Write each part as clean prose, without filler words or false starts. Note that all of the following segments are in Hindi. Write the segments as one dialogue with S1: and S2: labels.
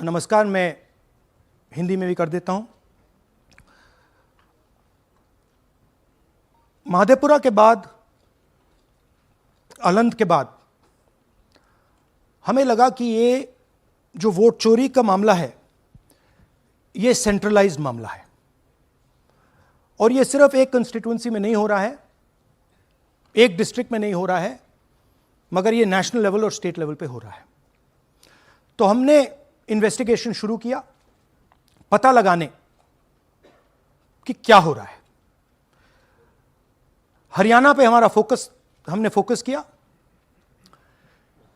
S1: नमस्कार मैं हिंदी में भी कर देता हूं। महादेवपुरा के बाद, अलंध के बाद हमें लगा कि ये जो वोट चोरी का मामला है ये सेंट्रलाइज्ड मामला है और ये सिर्फ एक कंस्टिट्यूएंसी में नहीं हो रहा है, एक डिस्ट्रिक्ट में नहीं हो रहा है, मगर ये नेशनल लेवल और स्टेट लेवल पे हो रहा है। तो हमने इन्वेस्टिगेशन शुरू किया पता लगाने कि क्या हो रहा है। हरियाणा पे हमने फोकस किया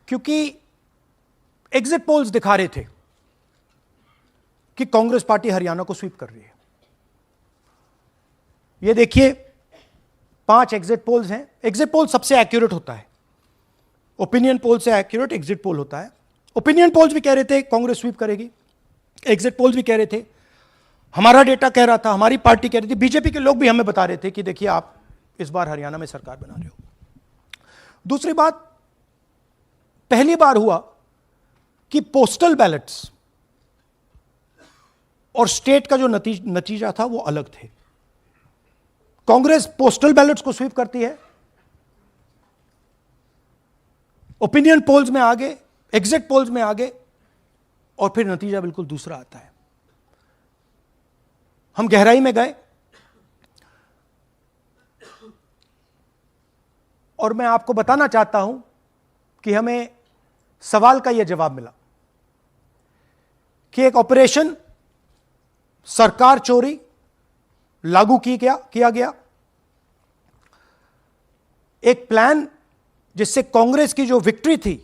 S1: क्योंकि एग्जिट पोल्स दिखा रहे थे कि कांग्रेस पार्टी हरियाणा को स्वीप कर रही है। ये देखिए 5 एग्जिट पोल्स हैं। एग्जिट पोल सबसे एक्यूरेट होता है, ओपिनियन पोल से एक्यूरेट एग्जिट पोल होता है। ओपिनियन पोल्स भी कह रहे थे कांग्रेस स्वीप करेगी, एग्जिट पोल्स भी कह रहे थे, हमारा डेटा कह रहा था, हमारी पार्टी कह रही थी, बीजेपी के लोग भी हमें बता रहे थे कि देखिए आप इस बार हरियाणा में सरकार बना रहे हो। दूसरी बात, पहली बार हुआ कि पोस्टल बैलेट्स और स्टेट का जो नतीजा था वो अलग थे। कांग्रेस पोस्टल बैलेट्स को स्वीप करती है, ओपिनियन पोल्स में आगे, एग्जिट पोल्स में आगे, और फिर नतीजा बिल्कुल दूसरा आता है। हम गहराई में गए और मैं आपको बताना चाहता हूं कि हमें सवाल का यह जवाब मिला कि एक ऑपरेशन सरकार चोरी लागू किया गया, एक प्लान जिससे कांग्रेस की जो विक्ट्री थी,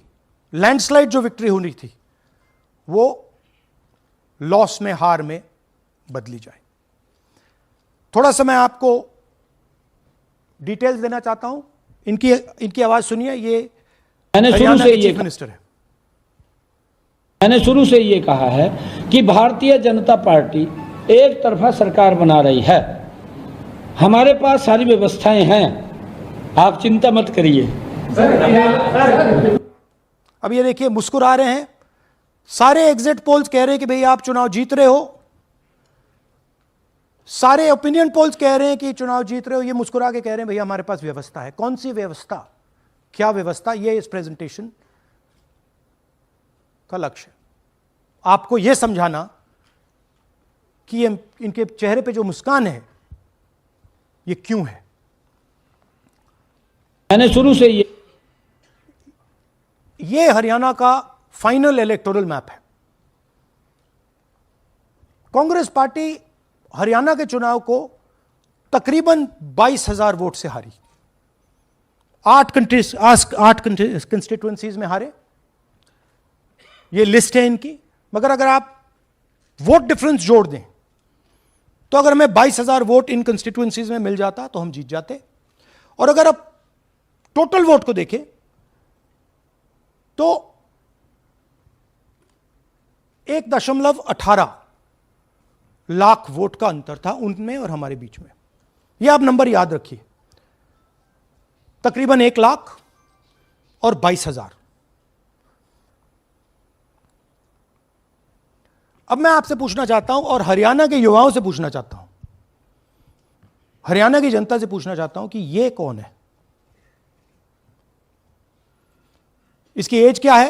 S1: लैंडस्लाइड जो विक्ट्री होनी थी, वो लॉस में, हार में बदली जाए। थोड़ा सा मैं आपको डिटेल्स देना चाहता हूं। इनकी आवाज सुनिए। ये हरियाणा के चीफ मिनिस्टर है।
S2: मैंने शुरू से ये कहा है कि भारतीय जनता पार्टी एक तरफा सरकार बना रही है। हमारे पास सारी व्यवस्थाएं हैं, आप चिंता मत करिए।
S1: अब ये देखिए मुस्कुरा रहे हैं। सारे एग्जिट पोल्स कह रहे हैं कि भाई आप चुनाव जीत रहे हो, सारे ओपिनियन पोल्स कह रहे हैं कि चुनाव जीत रहे हो। ये मुस्कुरा के कह रहे हैं भैया हमारे पास व्यवस्था है। कौन सी व्यवस्था, क्या व्यवस्था, ये इस प्रेजेंटेशन का लक्ष्य है। आपको यह समझाना कि ये इनके चेहरे पे जो मुस्कान है ये क्यों है।
S2: मैंने शुरू से
S1: ये हरियाणा का फाइनल इलेक्टोरल मैप है। कांग्रेस पार्टी हरियाणा के चुनाव को तकरीबन 22,000 वोट से हारी। 8 कंस्टिट्यूएंसीज में हारे। ये लिस्ट है इनकी। मगर अगर आप वोट डिफरेंस जोड़ दें तो अगर हमें 22,000 वोट इन कंस्टिट्यूएंसीज में मिल जाता तो हम जीत जाते। और अगर आप टोटल वोट को देखें तो 1.18 लाख वोट का अंतर था उनमें और हमारे बीच में। यह आप नंबर याद रखिए, तकरीबन 1 लाख और 22,000। अब मैं आपसे पूछना चाहता हूं और हरियाणा के युवाओं से पूछना चाहता हूं, हरियाणा की जनता से पूछना चाहता हूं कि यह कौन है, इसकी एज क्या है,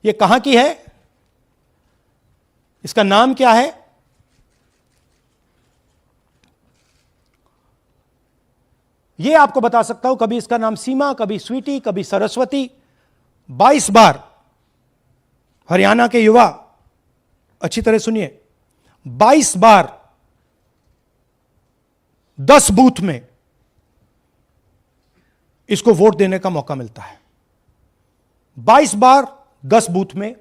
S1: यह कहां की है, इसका नाम क्या है। यह आपको बता सकता हूं, कभी इसका नाम सीमा, कभी स्वीटी, कभी सरस्वती। 22 बार हरियाणा के युवा, अच्छी तरह सुनिए, 22 बार 10 बूथ में इसको वोट देने का मौका मिलता है। 22 बार 10 बूथ में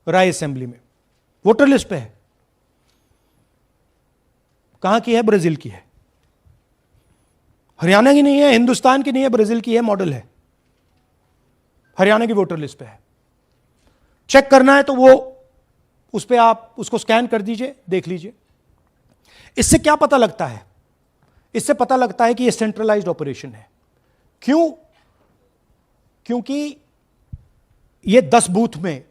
S1: राय असेंबली में। वोटर लिस्ट पे है। कहां की है? ब्राजील की है। हरियाणा की नहीं है, हिंदुस्तान की नहीं है, ब्राजील की है, मॉडल है। हरियाणा की वोटर लिस्ट पे है। चेक करना है तो वो उस पे आप उसको स्कैन कर दीजिए, देख लीजिए। इससे क्या पता लगता है? इससे पता लगता है कि ये सेंट्रलाइज्ड ऑपरेशन है। क्यों? क्योंकि ये 10 बूथ में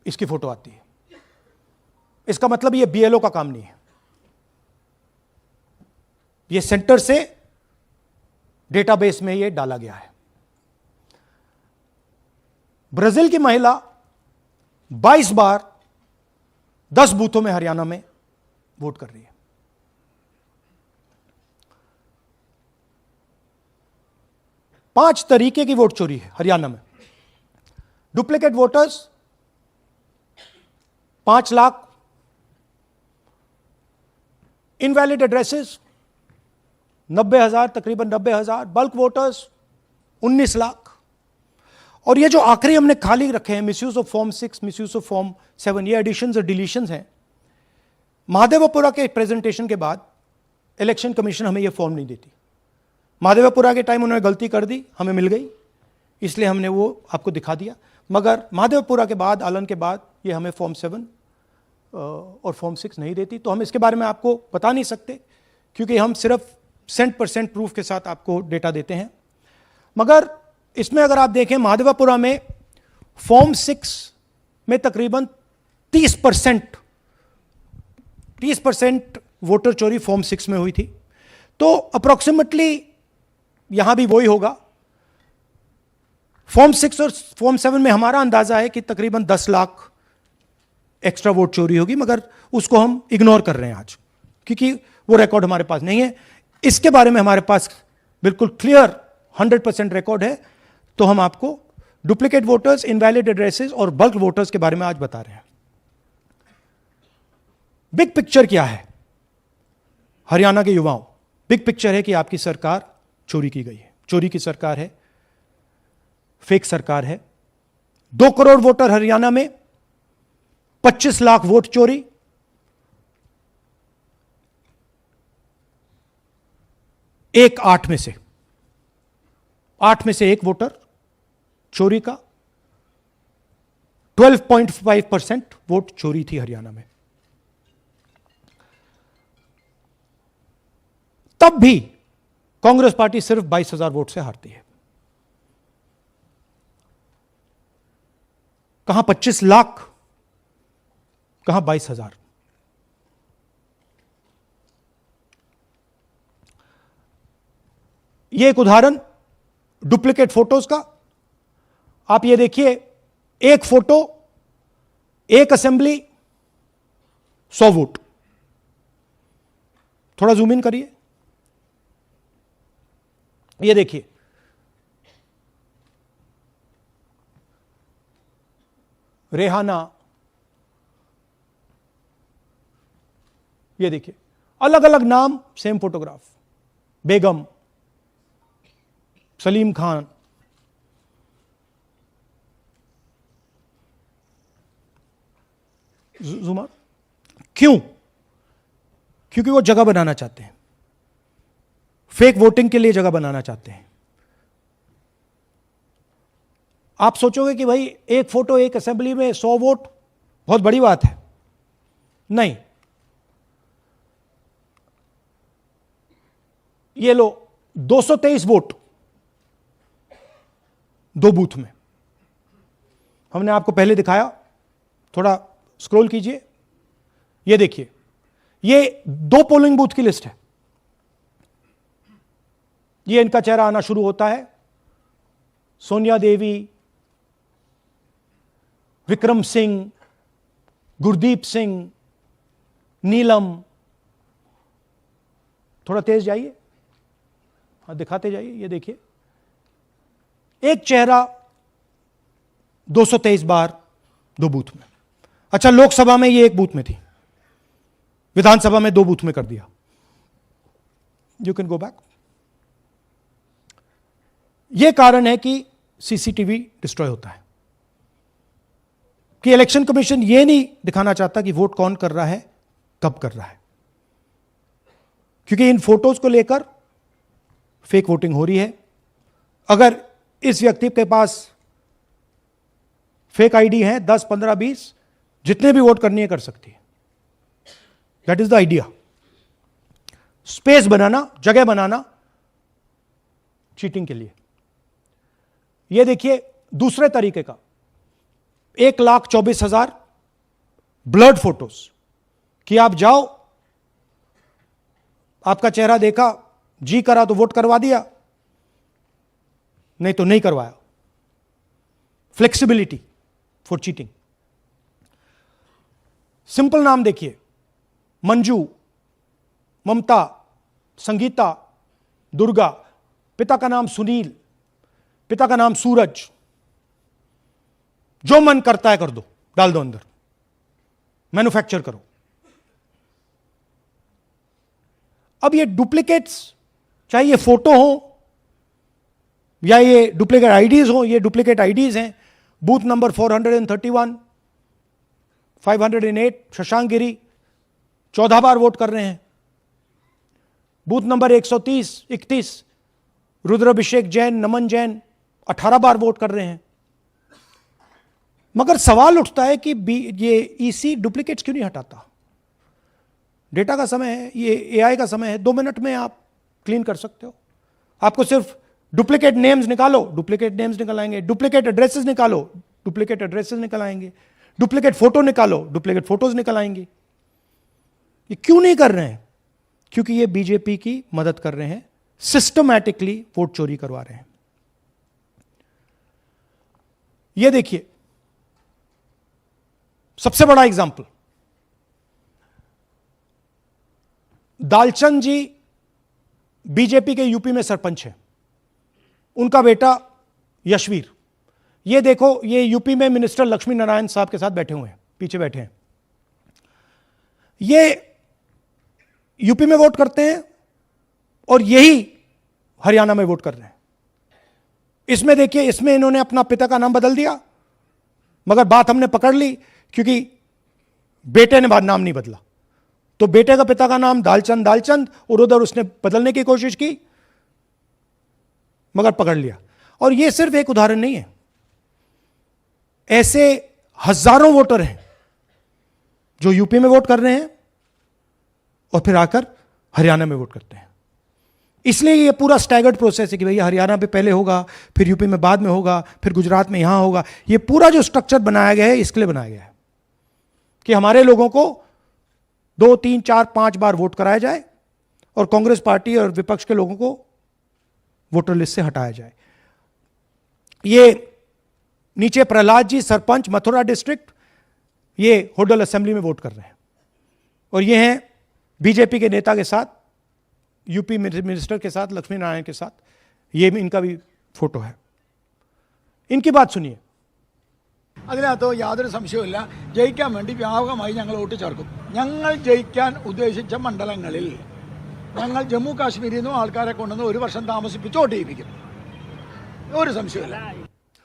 S1: इसकी फोटो आती है। इसका मतलब ये बीएलओ का काम नहीं है, ये सेंटर से डेटाबेस में ये डाला गया है। ब्राजील की महिला 22 बार 10 बूथों में हरियाणा में वोट कर रही है। पांच तरीके की वोट चोरी है हरियाणा में। Duplicate voters 5 lakh, invalid addresses 90,000, तकरीबन 90,000, बल्क वोटर्स 19 लाख। और ये जो आखिरी हमने खाली रखे हैं, misuse of form 6, misuse of form 7, ये एडिशंस और डिलीशंस हैं। महादेवपुरा के प्रेजेंटेशन के बाद इलेक्शन कमीशन हमें ये फॉर्म नहीं देती। महादेवपुरा के टाइम उन्होंने गलती कर दी, हमें मिल गई, इसलिए हमने वो आपको दिखा दिया। मगर महादेवपुरा के बाद, आलन के बाद ये हमें फॉर्म 7 और फॉर्म 6 नहीं देती। तो हम इसके बारे में आपको बता नहीं सकते, क्योंकि हम सिर्फ 100% प्रूफ के साथ आपको डेटा देते हैं। मगर इसमें अगर आप देखें, महादेवपुरा में फॉर्म 6 में तकरीबन 30% वोटर चोरी फॉर्म 6 में हुई थी। तो अप्रोक्सीमेटली यहां भी वही होगा। फॉर्म 6 और फॉर्म 7 में हमारा अंदाजा है कि तकरीबन 10 लाख एक्स्ट्रा वोट चोरी होगी, मगर उसको हम इग्नोर कर रहे हैं आज, क्योंकि वो रिकॉर्ड हमारे पास नहीं है। इसके बारे में हमारे पास बिल्कुल क्लियर 100% रिकॉर्ड है। तो हम आपको डुप्लीकेट वोटर्स, इनवैलिड एड्रेसेस और बल्क वोटर्स के बारे में आज बता रहे हैं। बिग पिक्चर क्या है हरियाणा के युवाओं? बिग पिक्चर है कि आपकी सरकार चोरी की गई है, चोरी की सरकार है, फेक सरकार है। 2 करोड़ वोटर हरियाणा में, 25 लाख वोट चोरी। एक 8 में से एक वोटर चोरी का। 12.5% वोट चोरी थी हरियाणा में। तब भी कांग्रेस पार्टी सिर्फ 22,000 वोट से हारती है। कहां 25 लाख, कहां 22,000। यह एक उदाहरण डुप्लीकेट फोटोज का। आप ये देखिए, एक फोटो, एक असेंबली, 100 वोट। थोड़ा जूम इन करिए, ये देखिए, रेहाना, ये देखिए, अलग अलग नाम, सेम फोटोग्राफ। बेगम, सलीम खान, जुमा। क्यों? क्योंकि वो जगह बनाना चाहते हैं, फेक वोटिंग के लिए जगह बनाना चाहते हैं। आप सोचोगे कि भाई एक फोटो, एक असेंबली में 100 वोट बहुत बड़ी बात है। नहीं, ये लो 223 वोट 2 बूथ में। हमने आपको पहले दिखाया, थोड़ा स्क्रॉल कीजिए, ये देखिए, ये 2 पोलिंग बूथ की लिस्ट है। ये इनका चेहरा आना शुरू होता है। सोनिया देवी, विक्रम सिंह, गुरदीप सिंह, नीलम। थोड़ा तेज जाइए, हाँ दिखाते जाइए, ये देखिए, एक चेहरा 223 बार 2 बूथ में। अच्छा, लोकसभा में ये 1 बूथ में थी, विधानसभा में 2 बूथ में कर दिया। You can go back. यह कारण है कि सीसीटीवी डिस्ट्रॉय होता है, कि इलेक्शन कमीशन यह नहीं दिखाना चाहता कि वोट कौन कर रहा है, कब कर रहा है, क्योंकि इन फोटोज को लेकर फेक वोटिंग हो रही है। अगर इस व्यक्ति के पास फेक आईडी है, 10, 15, 20, जितने भी वोट करनी है कर सकती है। That is the idea. Space बनाना, जगह बनाना चीटिंग के लिए। यह देखिए दूसरे तरीके का, 1,24,000 ब्लर्ड फोटोज कि आप जाओ, आपका चेहरा देखा, जी करा तो वोट करवा दिया, नहीं तो नहीं करवाया। Flexibility for cheating. सिंपल नाम देखिए, मंजू, ममता, संगीता, दुर्गा, पिता का नाम सुनील, पिता का नाम सूरज। जो मन करता है कर दो, डाल दो अंदर, मैन्युफैक्चर करो। अब ये डुप्लीकेट्स, चाहे ये फोटो हो या ये डुप्लीकेट आईडीज हो, ये डुप्लीकेट आईडीज हैं। बूथ नंबर 431, 508 शशांक गिरी 14 बार वोट कर रहे हैं। बूथ नंबर 130, 31 रुद्राभिषेक जैन, नमन जैन 18 बार वोट कर रहे हैं। मगर सवाल उठता है कि ये ईसी डुप्लीकेट्स क्यों नहीं हटाता? डेटा का समय है, ये एआई का समय है, 2 मिनट में आप क्लीन कर सकते हो। आपको सिर्फ डुप्लीकेट नेम्स निकालो, डुप्लीकेट नेम्स निकल आएंगे। डुप्लीकेट एड्रेसेस निकालो, डुप्लीकेट एड्रेसेस निकल आएंगे। डुप्लीकेट फोटो निकालो, डुप्लीकेट फोटोज निकल आएंगी। ये क्यों नहीं कर रहे हैं? क्योंकि ये बीजेपी की मदद कर रहे हैं, सिस्टमैटिकली वोट चोरी करवा रहे हैं। ये देखिए सबसे बड़ा एग्जाम्पल, दालचंद जी बीजेपी के यूपी में सरपंच हैं, उनका बेटा यशवीर। ये देखो, ये यूपी में मिनिस्टर लक्ष्मी नारायण साहब के साथ बैठे हुए हैं, पीछे बैठे हैं। ये यूपी में वोट करते हैं और यही हरियाणा में वोट कर रहे हैं। इसमें देखिए, इसमें इन्होंने अपना पिता का नाम बदल दिया, मगर बात हमने पकड़ ली क्योंकि बेटे ने नाम नहीं बदला। तो बेटे का पिता का नाम दालचंद, और उधर उसने बदलने की कोशिश की, मगर पकड़ लिया। और यह सिर्फ एक उदाहरण नहीं है, ऐसे हजारों वोटर हैं जो यूपी में वोट कर रहे हैं और फिर आकर हरियाणा में वोट करते हैं। इसलिए यह पूरा स्टैगर्ड प्रोसेस है कि भैया हरियाणा पे पहले होगा, फिर यूपी में बाद में होगा, फिर गुजरात में यहां होगा। यह पूरा जो स्ट्रक्चर बनाया गया है, इसके लिए बनाया गया है कि हमारे लोगों को 2, 3, 4, 5 बार वोट कराया जाए और कांग्रेस पार्टी और विपक्ष के लोगों को वोटर लिस्ट से हटाया जाए। ये नीचे प्रहलाद जी, सरपंच मथुरा डिस्ट्रिक्ट, ये होडल असेंबली में वोट कर रहे हैं। और ये हैं बीजेपी के नेता के साथ, यूपी मिनिस्टर के साथ, लक्ष्मी नारायण के साथ। ये इनका भी फोटो है। इनकी बात सुनिए।
S3: അതിനകത്ത് യാതൊരു സംശയവുമില്ല, ജയിക്കാൻ വേണ്ടി വ്യാപകമായി ഞങ്ങൾ വോട്ട് ചേർക്കും. ഞങ്ങൾ ജയിക്കാൻ ഉദ്ദേശിച്ച മണ്ഡലങ്ങളിൽ ഞങ്ങൾ ജമ്മു കാശ്മീരിൽ നിന്നും ആൾക്കാരെ കൊണ്ടുവന്ന് 1 വർഷം താമസിപ്പിച്ച് വോട്ട് ചെയ്യിപ്പിക്കും. ഒരു സംശയമില്ല.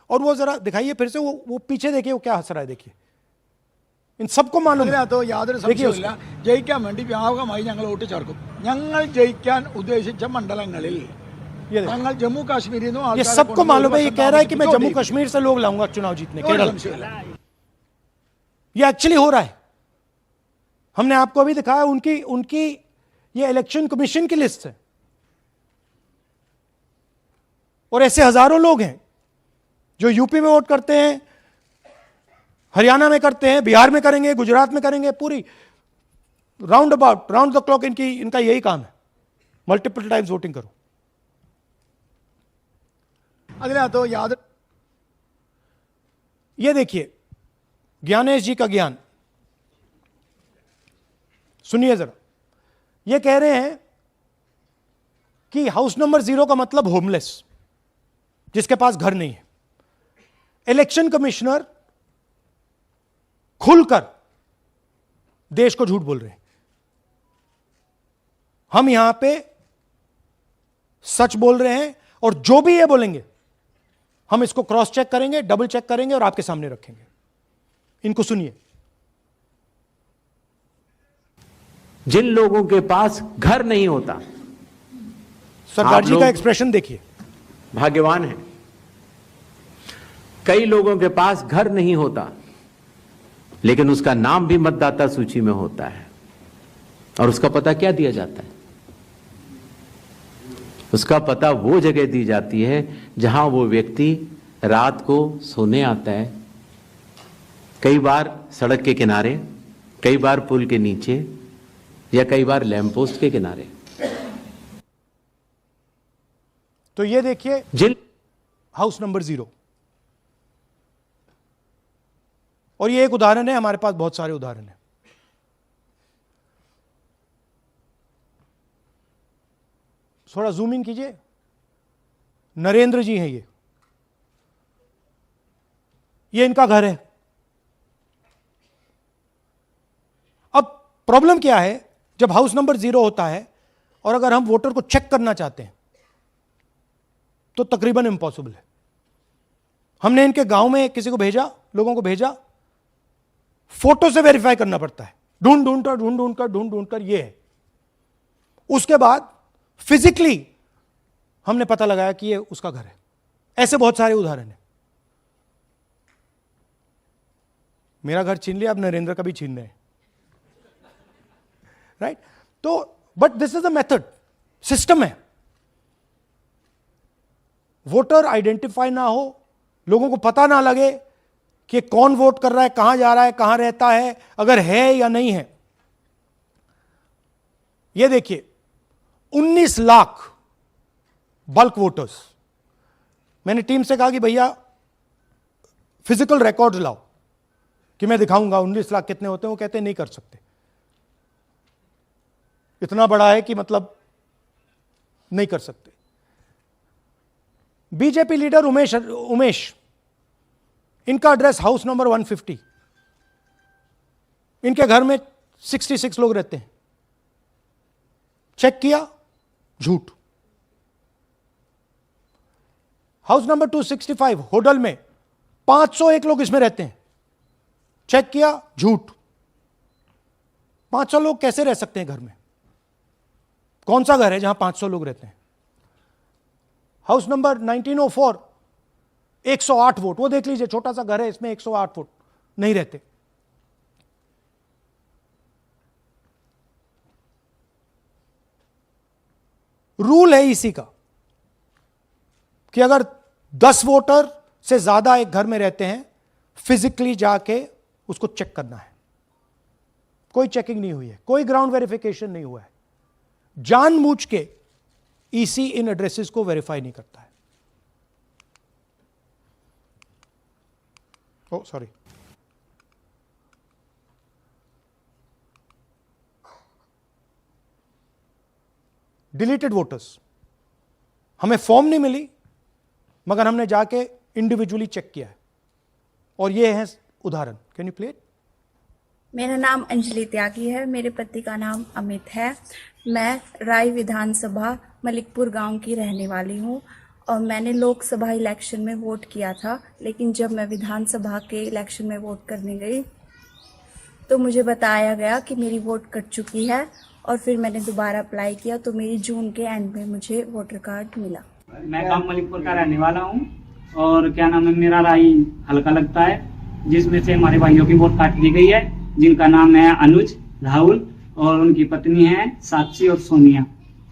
S1: और वो जरा दिखाइए फिर से, वो पीछे देखिए, वो क्या हंस रहा है, देखिए। इन सबको मालूम है।
S3: അതിനകത്ത് യാതൊരു സംശയവുമില്ല, ജയിക്കാൻ വേണ്ടി വ്യാപകമായി ഞങ്ങൾ വോട്ട് ചേർക്കും. ഞങ്ങൾ ജയിക്കാൻ ഉദ്ദേശിച്ച മണ്ഡലങ്ങളിൽ ഞങ്ങൾ ജമ്മു കാശ്മീരിൽ നിന്നും
S1: ये सबको मालूम है। ये कह रहा है कि मैं जम्मू कश्मीर से लोग लाऊंगा चुनाव जीतने, केरल। ये एक्चुअली हो रहा है। हमने आपको अभी दिखाया, उनकी ये इलेक्शन कमीशन की लिस्ट है। और ऐसे हजारों लोग हैं जो यूपी में वोट करते हैं, हरियाणा में करते हैं, बिहार में करेंगे, गुजरात में करेंगे, पूरी round about, round the clock इनका यही काम है, मल्टीपल टाइम्स वोटिंग करो। ये देखिए ज्ञानेश जी का ज्ञान, सुनिए जरा। ये कह रहे हैं कि हाउस नंबर 0 का मतलब होमलेस, जिसके पास घर नहीं है। इलेक्शन कमिश्नर खुलकर देश को झूठ बोल रहे हैं। हम यहां पे सच बोल रहे हैं और जो भी ये बोलेंगे हम इसको क्रॉस चेक करेंगे, डबल चेक करेंगे और आपके सामने रखेंगे। इनको सुनिए।
S4: जिन लोगों के पास घर नहीं होता,
S1: सरदार जी का एक्सप्रेशन देखिए,
S4: भाग्यवान है। कई लोगों के पास घर नहीं होता लेकिन उसका नाम भी मतदाता सूची में होता है। और उसका पता क्या दिया जाता है? उसका पता वो जगह दी जाती है जहां वो व्यक्ति रात को सोने आता है कई बार सड़क के किनारे, कई बार पुल के नीचे या कई बार लैंप पोस्ट के किनारे।
S1: तो ये देखिए
S4: जिन
S1: हाउस नंबर 0, और ये एक उदाहरण है, हमारे पास बहुत सारे उदाहरण हैं। थोड़ा जूम इन कीजिए। नरेंद्र जी हैं ये इनका घर है। अब प्रॉब्लम क्या है, जब हाउस नंबर 0 होता है और अगर हम वोटर को चेक करना चाहते हैं तो तकरीबन इम्पॉसिबल है। हमने इनके गांव में किसी को भेजा, लोगों को भेजा, फोटो से वेरीफाई करना पड़ता है, ढूंढ कर ये है। उसके बाद फिजिकली हमने पता लगाया कि ये उसका घर है। ऐसे बहुत सारे उदाहरण हैं। मेरा घर छीन लिया, अब नरेंद्र का भी छीन रहे हैं, राइट? तो but this is a method, system है। वोटर आइडेंटिफाई ना हो, लोगों को पता ना लगे कि कौन वोट कर रहा है, कहां जा रहा है, कहां रहता है, अगर है या नहीं है। यह देखिए 19 लाख बल्क वोटर्स। मैंने टीम से कहा कि भैया फिजिकल रिकॉर्ड्स लाओ कि मैं दिखाऊंगा 19 लाख कितने होते हैं। वो कहते हैं नहीं कर सकते, इतना बड़ा है कि मतलब नहीं कर सकते। बीजेपी लीडर उमेश, इनका एड्रेस हाउस नंबर 150। इनके घर में 66 लोग रहते हैं। चेक किया, झूठ। हाउस नंबर 265 होडल में 501 लोग इसमें रहते हैं। चेक किया, झूठ। 500 लोग कैसे रह सकते हैं घर में? कौन सा घर है जहां 500 लोग रहते हैं? हाउस नंबर 1904 108 वोट, वो देख लीजिए, छोटा सा घर है, इसमें 108 वोट नहीं रहते। रूल है इसी का कि अगर 10 वोटर से ज्यादा एक घर में रहते हैं, फिजिकली जाके उसको चेक करना है। कोई चेकिंग नहीं हुई है, कोई ग्राउंड वेरिफिकेशन नहीं हुआ है। जानबूझ के ईसी इन एड्रेसेस को वेरीफाई नहीं करता है। ओ सॉरी, डिलीटेड वोटर्स। हमें फॉर्म नहीं मिली, मगर हमने जाके इंडिविजुअली चेक किया है, और ये है उदाहरण। Can you play it?
S5: मेरा नाम अंजलि त्यागी है, मेरे पति का नाम अमित है। मैं राय विधानसभा मलिकपुर गांव की रहने वाली हूं और मैंने लोकसभा इलेक्शन में वोट किया था, लेकिन जब मैं विधानसभा के इलेक्शन में वोट करने गई तो मुझे बताया गया कि मेरी वोट कट चुकी है, और फिर मैंने दोबारा अप्लाई किया तो मेरी जून के एंड में मुझे वोटर कार्ड मिला।
S6: मैं गांव मलिकपुर का रहने वाला हूं और क्या नाम है, मेरा राय हल्का लगता है, जिसमें से हमारे भाइयों की वोट काट दी गई है, जिनका नाम है अनुज, राहुल और उनकी पत्नी है साक्षी और सोनिया,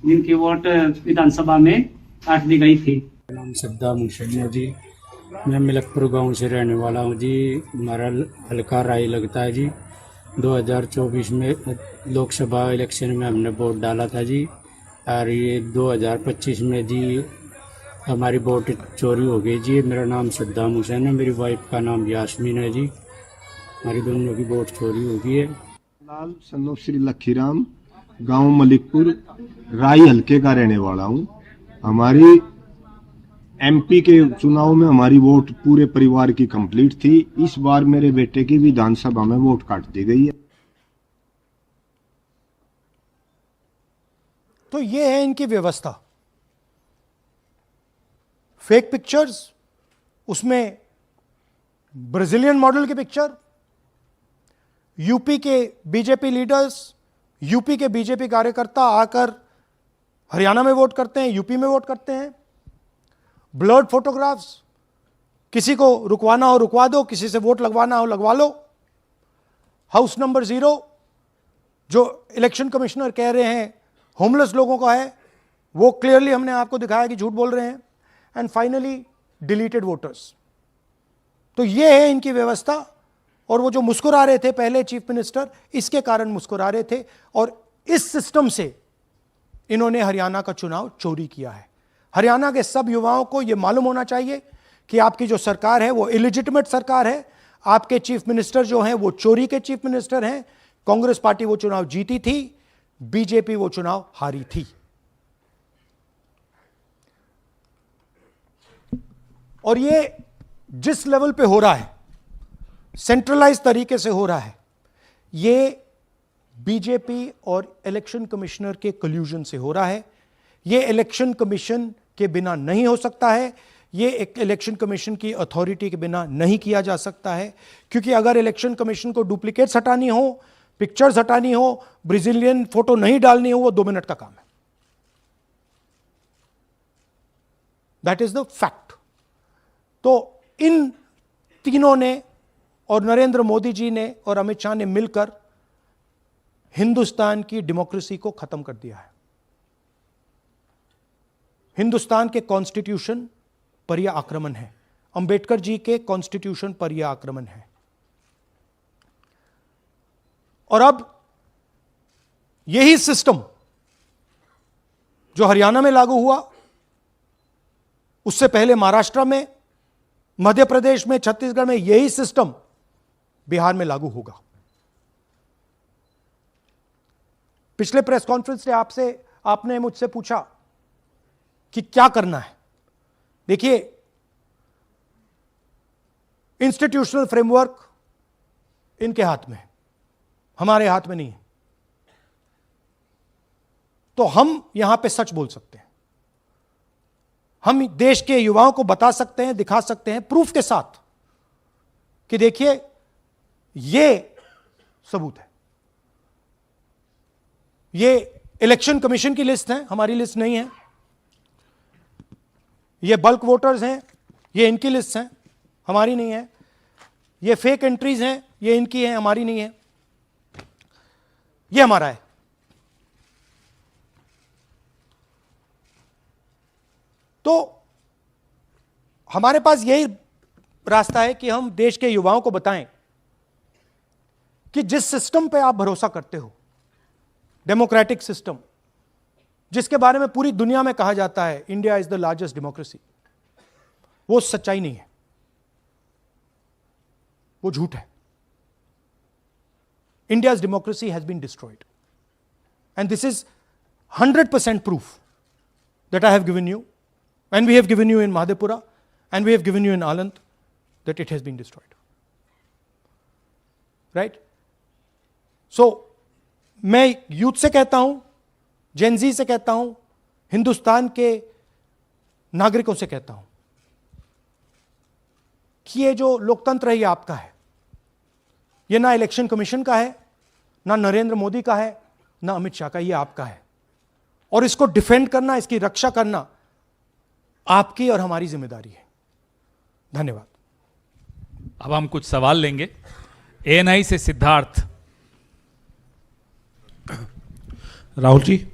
S6: जिनकी वोट विधानसभा में काट दी गई थी।
S7: नाम सद्दाम हुसैन जी, मैं मलिकपुर गांव से रहने वाला हूं जी। हमारा हल्का राय लगता है जी। 2024 में लोकसभा इलेक्शन में हमने वोट डाला था जी, और ये 2025 में जी हमारी वोट चोरी हो गई जी। मेरा नाम सद्दाम हुसैन है, मेरी वाइफ का नाम यास्मीन है जी। हमारी दोनों की वोट चोरी हो गई है।
S8: लाल सन्नो श्री लखीराम, गांव मलिकपुर, राय हल्के का रहने वाला हूं। हमारी एमपी के चुनाव में हमारी वोट पूरे परिवार की कंप्लीट थी। इस बार मेरे बेटे की विधानसभा में वोट काट दी गई है।
S1: तो ये है इनकी व्यवस्था। फेक पिक्चर्स, उसमें ब्राजीलियन मॉडल की पिक्चर, यूपी के बीजेपी लीडर्स, यूपी के बीजेपी कार्यकर्ता आकर हरियाणा में वोट करते हैं, यूपी में वोट करते हैं। ब्लर्ड फोटोग्राफ्स, किसी को रुकवाना हो रुकवा दो, किसी से वोट लगवाना हो लगवा लो। हाउस नंबर 0 जो इलेक्शन कमिश्नर कह रहे हैं होमलेस लोगों का है, वो क्लियरली हमने आपको दिखाया कि झूठ बोल रहे हैं। And finally deleted voters. तो ये है इनकी व्यवस्था, और वो जो मुस्कुरा रहे थे पहले चीफ मिनिस्टर, इसके कारण मुस्कुरा रहे थे, और इस सिस्टम से इन्होंने हरियाणा का चुनाव चोरी किया है। हरियाणा के सब युवाओं को यह मालूम होना चाहिए कि आपकी जो सरकार है वो इलिजिटिमेट सरकार है, आपके चीफ मिनिस्टर जो हैं वो चोरी के चीफ मिनिस्टर हैं। कांग्रेस पार्टी वो चुनाव जीती थी, बीजेपी वो चुनाव हारी थी। और ये जिस लेवल पे हो रहा है, सेंट्रलाइज तरीके से हो रहा है, ये बीजेपी और इलेक्शन कमिश्नर के कल्यूजन से हो रहा है। ये इलेक्शन कमीशन के बिना नहीं हो सकता है, ये एक इलेक्शन कमीशन की अथॉरिटी के बिना नहीं किया जा सकता है, क्योंकि अगर इलेक्शन कमीशन को डुप्लीकेट्स हटानी हो, पिक्चर्स हटानी हो, ब्राजीलियन फोटो नहीं डालनी हो, वो 2 मिनट का काम है। That is the fact. तो इन तीनों ने और नरेंद्र मोदी जी ने और अमित शाह ने मिलकर हिंदुस्तान की डेमोक्रेसी को खत्म कर दिया है। हिंदुस्तान के कॉन्स्टिट्यूशन पर यह आक्रमण है, अंबेडकर जी के कॉन्स्टिट्यूशन पर यह आक्रमण है। और अब यही सिस्टम जो हरियाणा में लागू हुआ, उससे पहले महाराष्ट्र में, मध्य प्रदेश में, छत्तीसगढ़ में, यही सिस्टम बिहार में लागू होगा। पिछले प्रेस कॉन्फ्रेंस से आपने मुझसे पूछा कि क्या करना है। देखिए, इंस्टीट्यूशनल फ्रेमवर्क इनके हाथ में है, हमारे हाथ में नहीं है। तो हम यहां पे सच बोल सकते हैं, हम देश के युवाओं को बता सकते हैं, दिखा सकते हैं प्रूफ के साथ कि देखिए ये सबूत है। ये इलेक्शन कमीशन की लिस्ट है, हमारी लिस्ट नहीं है। ये बल्क वोटर्स हैं, ये इनकी लिस्ट हैं, हमारी नहीं है। ये फेक एंट्रीज हैं, ये इनकी हैं, हमारी नहीं है। ये हमारा है। तो हमारे पास यही रास्ता है कि हम देश के युवाओं को बताएं कि जिस सिस्टम पे आप भरोसा करते हो, डेमोक्रेटिक सिस्टम, जिसके बारे में पूरी दुनिया में कहा जाता है India is the largest democracy, वो सच्चाई नहीं है, वो झूठ है। India's democracy has been destroyed. And this is 100% proof that I have given you, and we have given you in Madhepura, and we have given you in Aland, that it has been destroyed. Right? So, मैं यूथ से कहता हूं, जेनजी से कहता हूं, हिंदुस्तान के नागरिकों से कहता हूं कि ये जो लोकतंत्र है ये आपका है। ये ना इलेक्शन कमीशन का है, ना नरेंद्र मोदी का है, ना अमित शाह का, ये आपका है। और इसको डिफेंड करना, इसकी रक्षा करना आपकी और हमारी जिम्मेदारी है। धन्यवाद।
S9: अब हम कुछ सवाल लेंगे। एएनआई से सिद्धार्थ।
S10: राहुल जी,